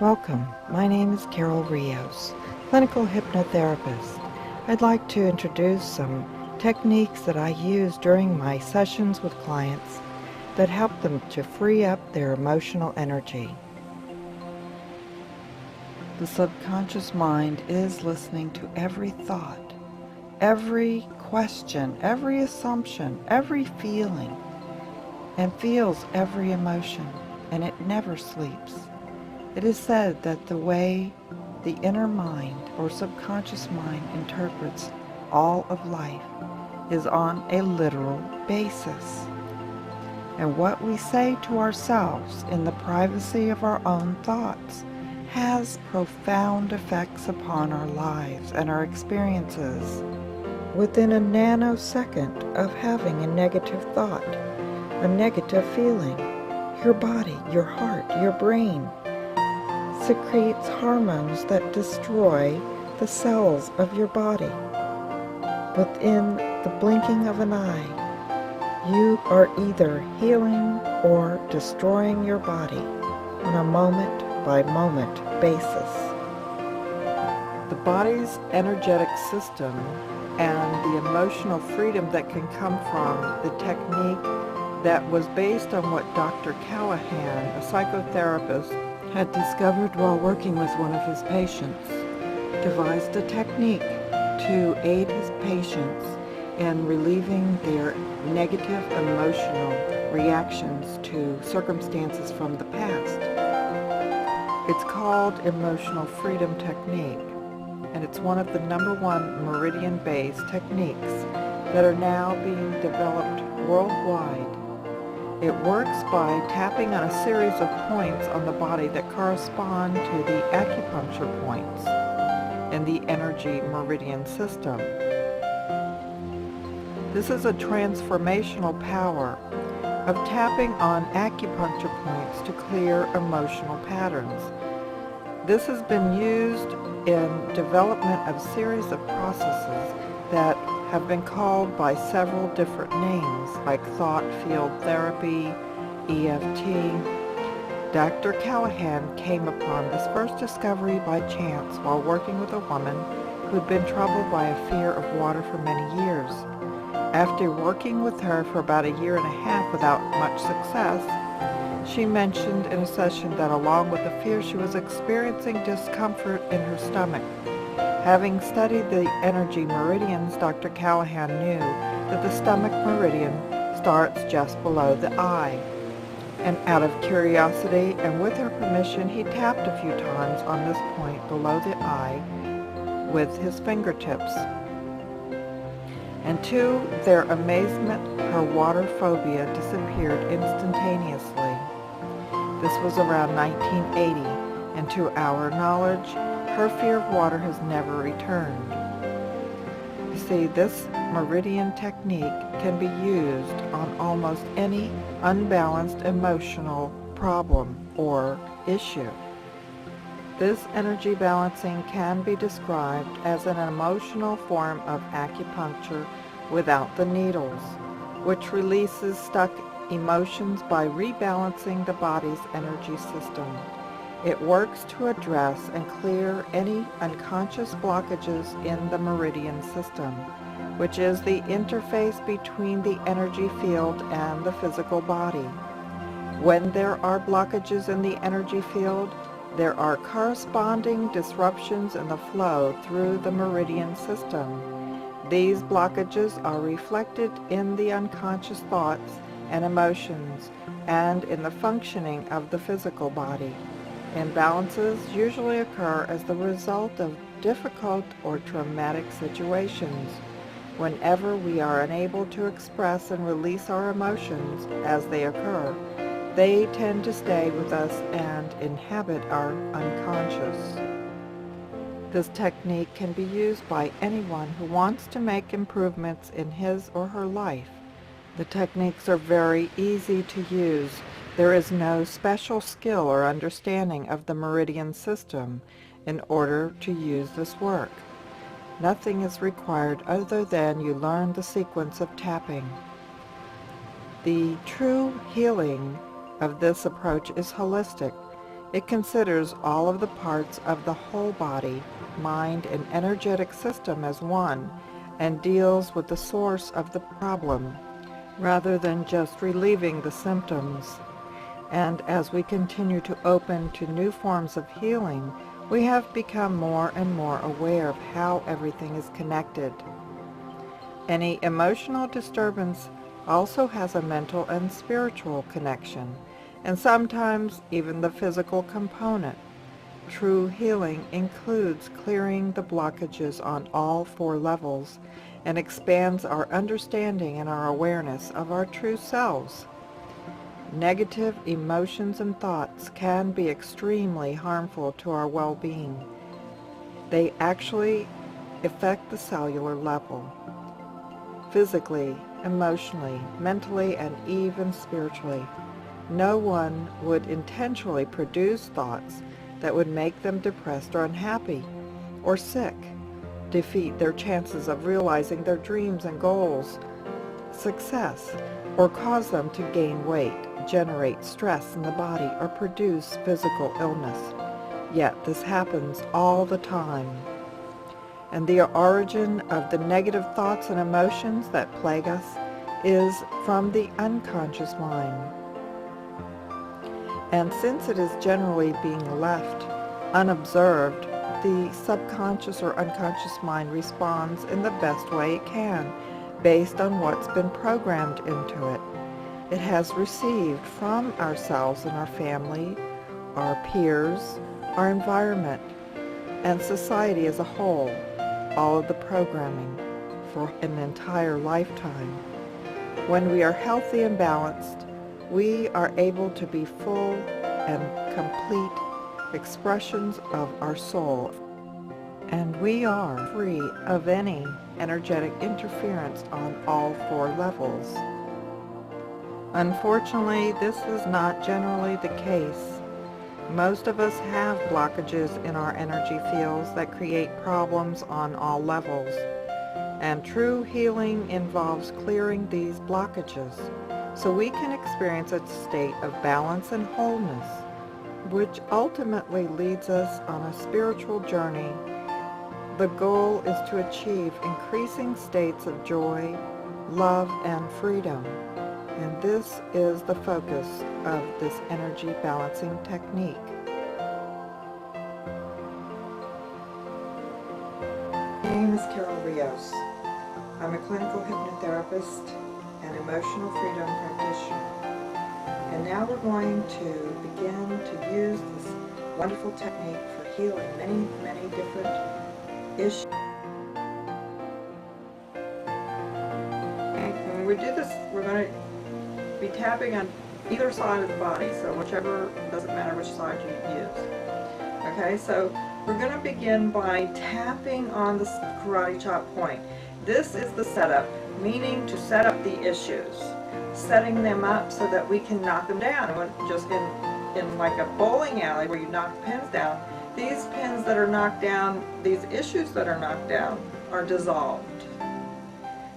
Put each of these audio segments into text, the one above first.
Welcome. My name is Carol Rios, clinical hypnotherapist. I'd like to introduce some techniques that I use during my sessions with clients that help them to free up their emotional energy. The subconscious mind is listening to every thought, every question, every assumption, every feeling, and feels every emotion, and it never sleeps. It is said that the way the inner mind or subconscious mind interprets all of life is on a literal basis. And what we say to ourselves in the privacy of our own thoughts has profound effects upon our lives and our experiences. Within a nanosecond of having a negative thought, a negative feeling, your body, your heart, your brain secretes hormones that destroy the cells of your body. Within the blinking of an eye, you are either healing or destroying your body on a moment-by-moment basis. The body's energetic system and the emotional freedom that can come from the technique that was based on what Dr. Callahan, a psychotherapist, had discovered while working with one of his patients, devised a technique to aid his patients in relieving their negative emotional reactions to circumstances from the past. It's called Emotional Freedom Technique, and it's one of the #1 Meridian-based techniques that are now being developed worldwide. It works by tapping on a series of points on the body that correspond to the acupuncture points in the energy meridian system. This is a transformational power of tapping on acupuncture points to clear emotional patterns. This has been used in development of a series of processes that have been called by several different names, like thought field therapy, EFT. Dr. Callahan came upon this first discovery by chance while working with a woman who'd been troubled by a fear of water for many years. After working with her for about a year and a half without much success, she mentioned in a session that along with the fear she was experiencing discomfort in her stomach. Having studied the energy meridians, Dr. Callahan knew that the stomach meridian starts just below the eye. And out of curiosity and with her permission, he tapped a few times on this point below the eye with his fingertips. And to their amazement, her water phobia disappeared instantaneously. This was around 1980, and to our knowledge, her fear of water has never returned. You see, this meridian technique can be used on almost any unbalanced emotional problem or issue. This energy balancing can be described as an emotional form of acupuncture without the needles, which releases stuck emotions by rebalancing the body's energy system. It works to address and clear any unconscious blockages in the meridian system, which is the interface between the energy field and the physical body. When there are blockages in the energy field, there are corresponding disruptions in the flow through the meridian system. These blockages are reflected in the unconscious thoughts and emotions and in the functioning of the physical body. Imbalances usually occur as the result of difficult or traumatic situations. Whenever we are unable to express and release our emotions as they occur, they tend to stay with us and inhabit our unconscious. This technique can be used by anyone who wants to make improvements in his or her life. The techniques are very easy to use. There is no special skill or understanding of the meridian system in order to use this work. Nothing is required other than you learn the sequence of tapping. The true healing of this approach is holistic. It considers all of the parts of the whole body, mind, and energetic system as one, and deals with the source of the problem, rather than just relieving the symptoms. And as we continue to open to new forms of healing, we have become more and more aware of how everything is connected. Any emotional disturbance also has a mental and spiritual connection, and sometimes even the physical component. True healing includes clearing the blockages on all 4 levels and expands our understanding and our awareness of our true selves. Negative emotions and thoughts can be extremely harmful to our well-being. They actually affect the cellular level, physically, emotionally, mentally, and even spiritually. No one would intentionally produce thoughts that would make them depressed or unhappy or sick, defeat their chances of realizing their dreams and goals, success, or cause them to gain weight, generate stress in the body, or produce physical illness. Yet this happens all the time. And the origin of the negative thoughts and emotions that plague us is from the unconscious mind. And since it is generally being left unobserved, the subconscious or unconscious mind responds in the best way it can, based on what's been programmed into it. It has received from ourselves and our family, our peers, our environment, and society as a whole, all of the programming for an entire lifetime. When we are healthy and balanced, we are able to be full and complete expressions of our soul, and we are free of any energetic interference on all 4 levels. Unfortunately, this is not generally the case. Most of us have blockages in our energy fields that create problems on all levels, and true healing involves clearing these blockages so we can experience a state of balance and wholeness, which ultimately leads us on a spiritual journey. The goal is to achieve increasing states of joy, love, and freedom. And this is the focus of this energy balancing technique. My name is Carol Rios. I'm a clinical hypnotherapist and emotional freedom practitioner. And now we're going to begin to use this wonderful technique for healing many, many different issues. And when we do this, we're going to be tapping on either side of the body, so whichever, doesn't matter which side you use. Okay, so we're going to begin by tapping on the karate chop point. This is the setup, meaning to set up the issues, setting them up so that we can knock them down. Just in like a bowling alley where you knock the pins down, these pins that are knocked down, these issues that are knocked down, are dissolved.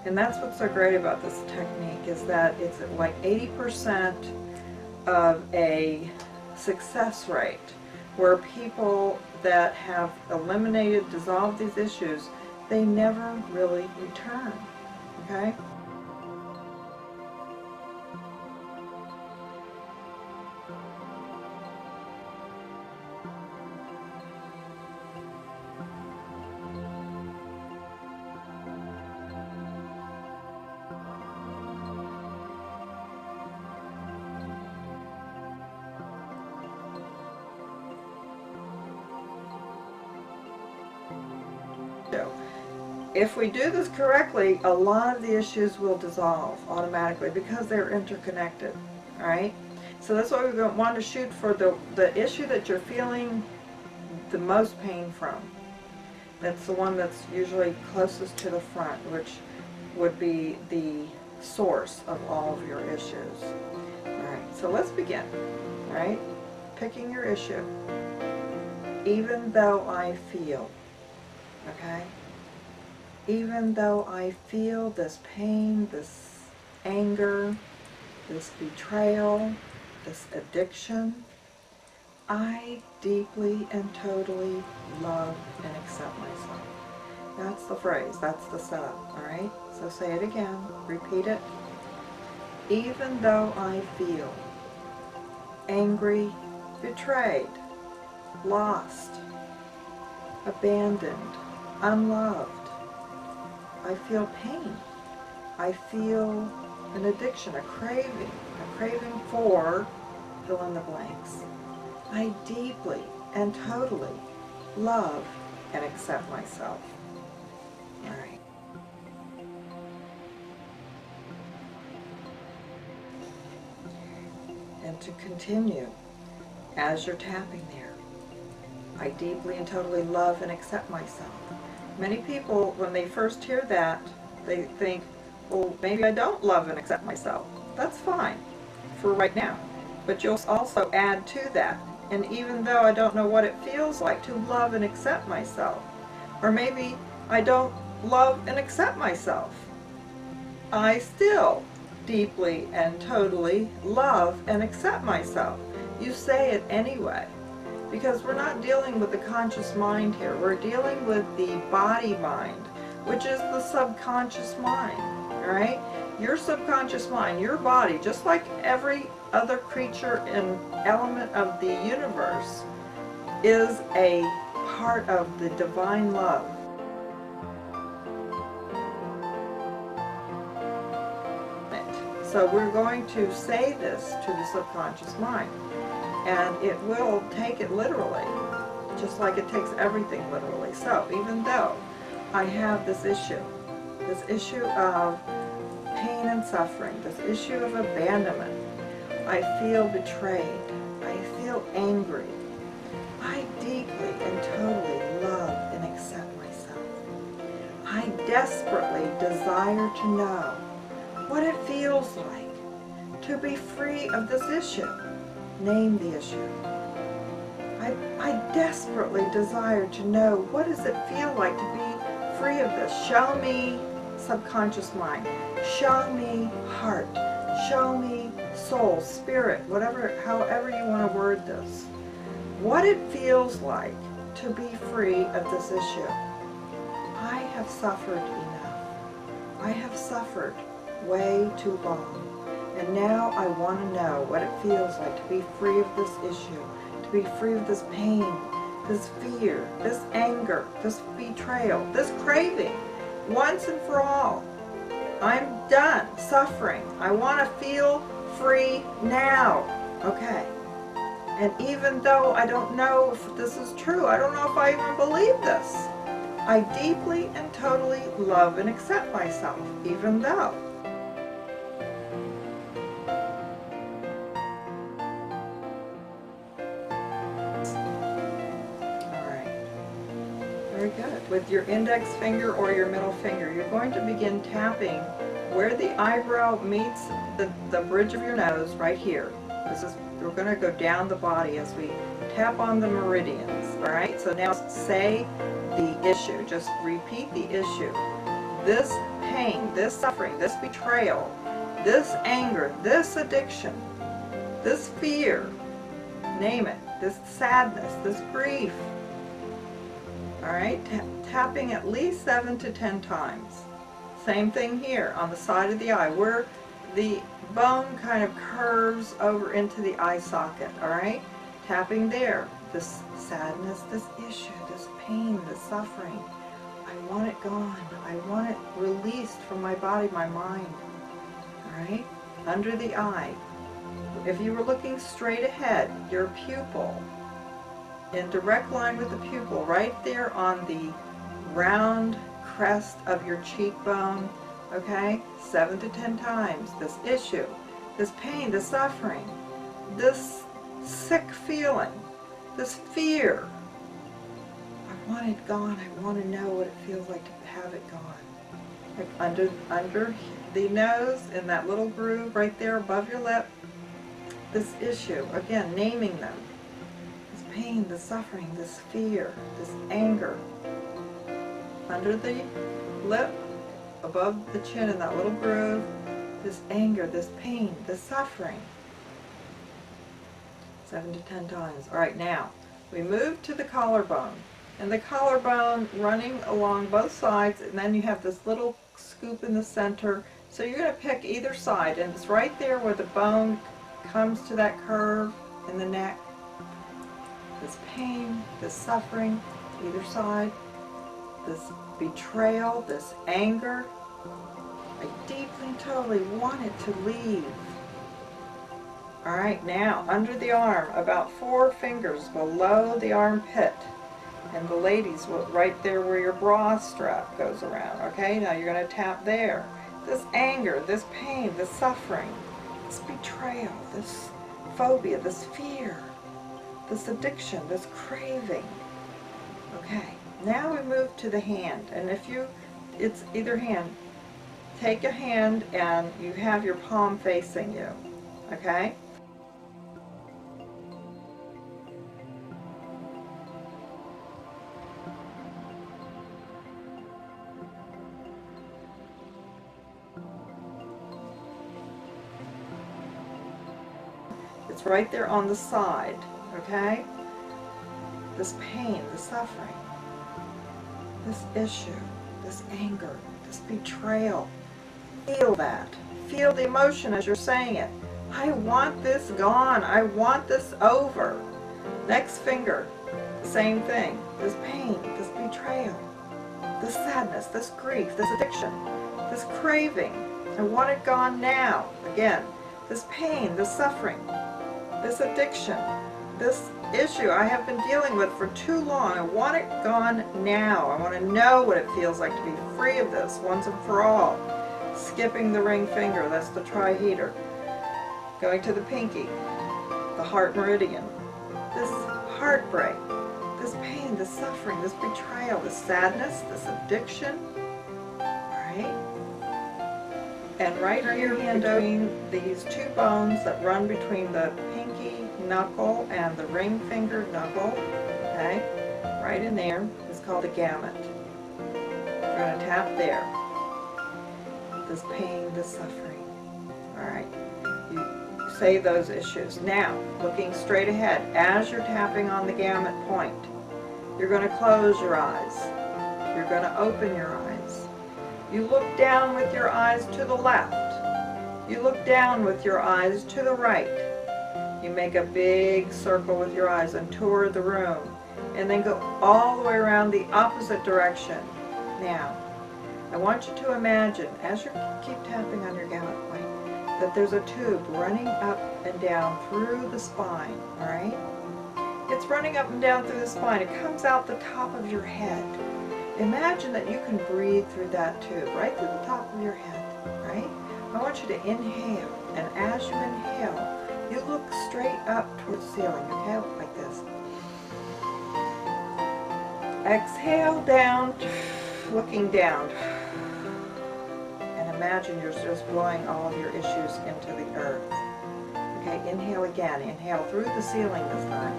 And that's what's so great about this technique, is that it's like 80% of a success rate, where people that have eliminated, dissolved these issues, they never really return, okay? If we do this correctly, a lot of the issues will dissolve automatically because they're interconnected, all right? So that's why we want to shoot for the issue that you're feeling the most pain from. That's the one that's usually closest to the front, which would be the source of all of your issues. All right, so let's begin, all right? Picking your issue. Even though I feel, okay? Even though I feel this pain, this anger, this betrayal, this addiction, I deeply and totally love and accept myself. That's the phrase, that's the setup, all right? So say it again, repeat it. Even though I feel angry, betrayed, lost, abandoned, unloved, I feel pain. I feel an addiction, a craving for fill in the blanks. I deeply and totally love and accept myself. All right. And to continue, as you're tapping there, I deeply and totally love and accept myself. Many people, when they first hear that, they think, well, maybe I don't love and accept myself. That's fine for right now. But you'll also add to that, and even though I don't know what it feels like to love and accept myself, or maybe I don't love and accept myself, I still deeply and totally love and accept myself. You say it anyway, because we're not dealing with the conscious mind here. We're dealing with the body mind, which is the subconscious mind, all right? Your subconscious mind, your body, just like every other creature and element of the universe, is a part of the divine love. So we're going to say this to the subconscious mind, and it will take it literally, just like it takes everything literally. So even though I have this issue of pain and suffering, this issue of abandonment, I feel betrayed, I feel angry, I deeply and totally love and accept myself. I desperately desire to know what it feels like to be free of this issue. Name the issue. I desperately desire to know, what does it feel like to be free of this? Show me subconscious mind. Show me heart. Show me soul, spirit, whatever, however you want to word this. What it feels like to be free of this issue. I have suffered enough. I have suffered way too long. And now I want to know what it feels like to be free of this issue, to be free of this pain, this fear, this anger, this betrayal, this craving, once and for all. I'm done suffering. I want to feel free now. Okay. And even though I don't know if this is true, I don't know if I even believe this, I deeply and totally love and accept myself, even though. Very good. With your index finger or your middle finger, you're going to begin tapping where the eyebrow meets the bridge of your nose, right here. We're going to go down the body as we tap on the meridians, all right? So now say the issue. Just repeat the issue. This pain, this suffering, this betrayal, this anger, this addiction, this fear, name it, this sadness, this grief. All right, tapping at least 7 to 10 times. Same thing here on the side of the eye, where the bone kind of curves over into the eye socket, all right? Tapping there, this sadness, this issue, this pain, this suffering. I want it gone. I want it released from my body, my mind, all right? Under the eye. If you were looking straight ahead, your pupil, in direct line with the pupil, right there on the round crest of your cheekbone, okay? 7 to 10 times. This issue, this pain, this suffering, this sick feeling, this fear. I want it gone. I want to know what it feels like to have it gone. Like under the nose, in that little groove right there above your lip, this issue, again, naming them. Pain, the suffering, this fear, this anger. Under the lip, above the chin in that little groove, this anger, this pain, this suffering. 7 to 10 times. All right, now we move to the collarbone. And the collarbone running along both sides, and then you have this little scoop in the center. So you're going to pick either side, and it's right there where the bone comes to that curve in the neck. This pain, this suffering, either side, this betrayal, this anger. I deeply and totally want it to leave. All right, now under the arm, about 4 fingers below the armpit. And the ladies, right there where your bra strap goes around. Okay, now you're going to tap there. This anger, this pain, this suffering, this betrayal, this phobia, this fear, this addiction, this craving. Okay, now we move to the hand. And if it's either hand, take a hand and you have your palm facing you. Okay? It's right there on the side, okay? This pain, the suffering, this issue, this anger, this betrayal. Feel that. Feel the emotion as you're saying it. I want this gone. I want this over. Next finger, same thing. This pain, this betrayal, this sadness, this grief, this addiction, this craving. I want it gone now. Again, this pain, this suffering, this addiction, this issue I have been dealing with for too long. I want it gone now. I want to know what it feels like to be free of this once and for all. Skipping the ring finger, that's the triheater. Going to the pinky, the heart meridian. This heartbreak, this pain, this suffering, this betrayal, this sadness, this addiction. Alright? And right here between these 2 bones that run between the pinky knuckle and the ring finger knuckle, okay, right in there is called a gamut. We're going to tap there. This pain, this suffering. Alright, you say those issues. Now, looking straight ahead, as you're tapping on the gamut point, you're going to close your eyes. You're going to open your eyes. You look down with your eyes to the left. You look down with your eyes to the right. You make a big circle with your eyes and tour the room. And then go all the way around the opposite direction. Now, I want you to imagine, as you keep tapping on your gamut point, that there's a tube running up and down through the spine, all right? It's running up and down through the spine. It comes out the top of your head. Imagine that you can breathe through that tube, right through the top of your head, right? I want you to inhale, and as you inhale, you look straight up towards the ceiling, okay? Like this. Exhale down, looking down. And imagine you're just blowing all of your issues into the earth. Okay, inhale again. Inhale through the ceiling this time.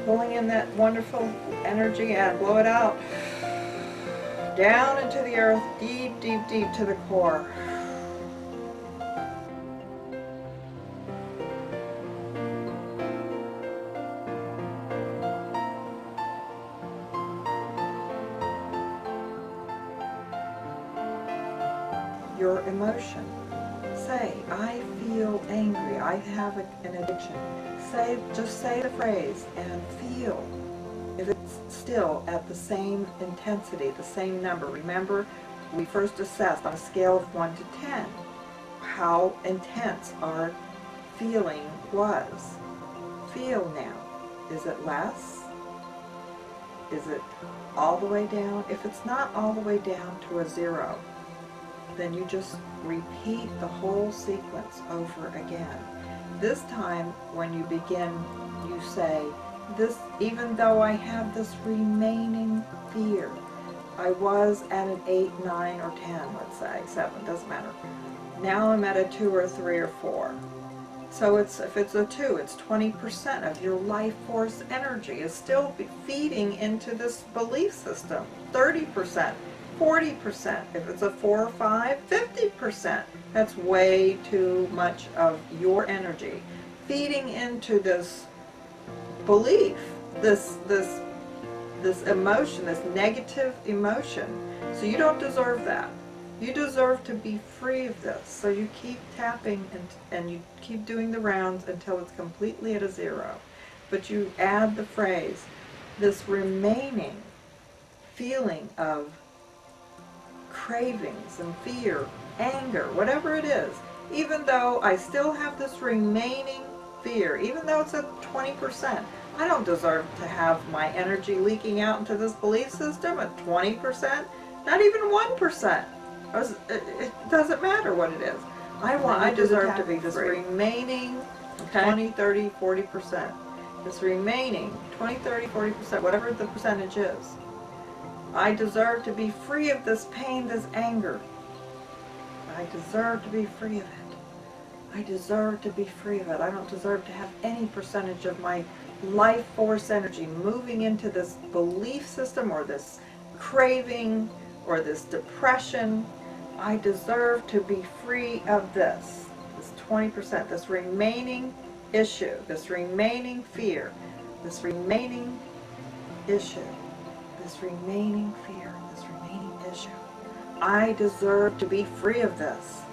Pulling in that wonderful energy and blow it out. Down into the earth, deep, deep, deep to the core. Your emotion. Say, I feel angry. I have an addiction. Just say the phrase and feel if it's still at the same intensity, the same number. Remember, we first assessed on a scale of 1 to 10 how intense our feeling was. Feel now. Is it less? Is it all the way down? If it's not all the way down to a 0, then you just repeat the whole sequence over again. This time, when you begin, you say, "This, even though I have this remaining fear, I was at an 8, 9, or 10, let's say, 7, doesn't matter. Now I'm at a 2 or 3 or 4. So if it's a 2, it's 20% of your life force energy is still feeding into this belief system. 30%. 40%. If it's a 4 or 5, 50%. That's way too much of your energy. feeding into this belief, this emotion, this negative emotion. So you don't deserve that. You deserve to be free of this. So you keep tapping and you keep doing the rounds until it's completely at a zero. But you add the phrase, this remaining feeling of cravings and fear, anger, whatever it is, even though I still have this remaining fear, even though it's at 20%, I don't deserve to have my energy leaking out into this belief system at 20%, not even 1%. It doesn't matter what it is. I deserve to be this remaining 20, 30, 40%. This remaining 20, 30, 40%, whatever the percentage is. I deserve to be free of this pain, this anger. I deserve to be free of it. I deserve to be free of it. I don't deserve to have any percentage of my life force energy moving into this belief system or this craving or this depression. I deserve to be free of this 20%, this remaining issue, this remaining fear, this remaining issue, this remaining fear, this remaining issue. I deserve to be free of this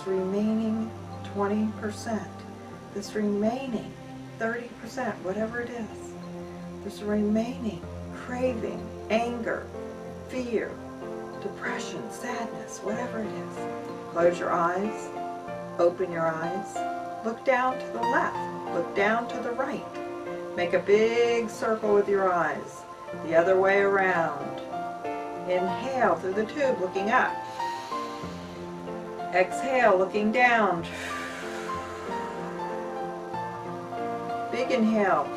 remaining 20%, this remaining 30%, whatever it is, this remaining craving, anger, fear, depression, sadness, whatever it is. Close your eyes, open your eyes, look down to the left, look down to the right. Make a big circle with your eyes, the other way around. Inhale through the tube, looking up. Exhale, looking down. Big inhale.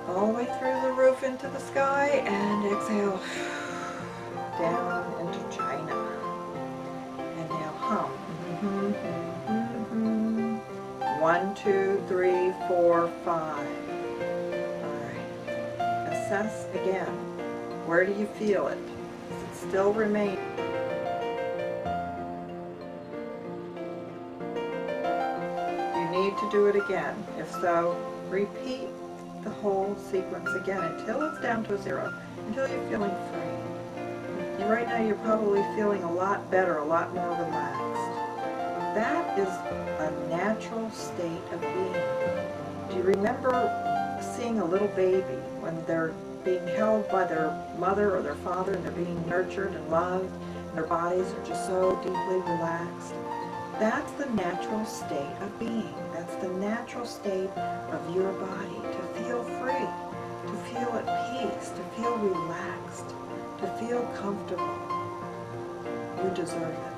All the way through the roof into the sky, and exhale down into China. And now hum. 1, 2, 3, 4, 5. All right. Assess again. Where do you feel it? Does it still remain? You need to do it again. If so, repeat the whole sequence again until it's down to a zero, until you're feeling free. And right now you're probably feeling a lot better, a lot more relaxed. That is a natural state of being. Do you remember seeing a little baby when they're being held by their mother or their father and they're being nurtured and loved and their bodies are just so deeply relaxed? That's the natural state of being. That's the natural state of your body, to feel free, to feel at peace, to feel relaxed, to feel comfortable. You deserve it.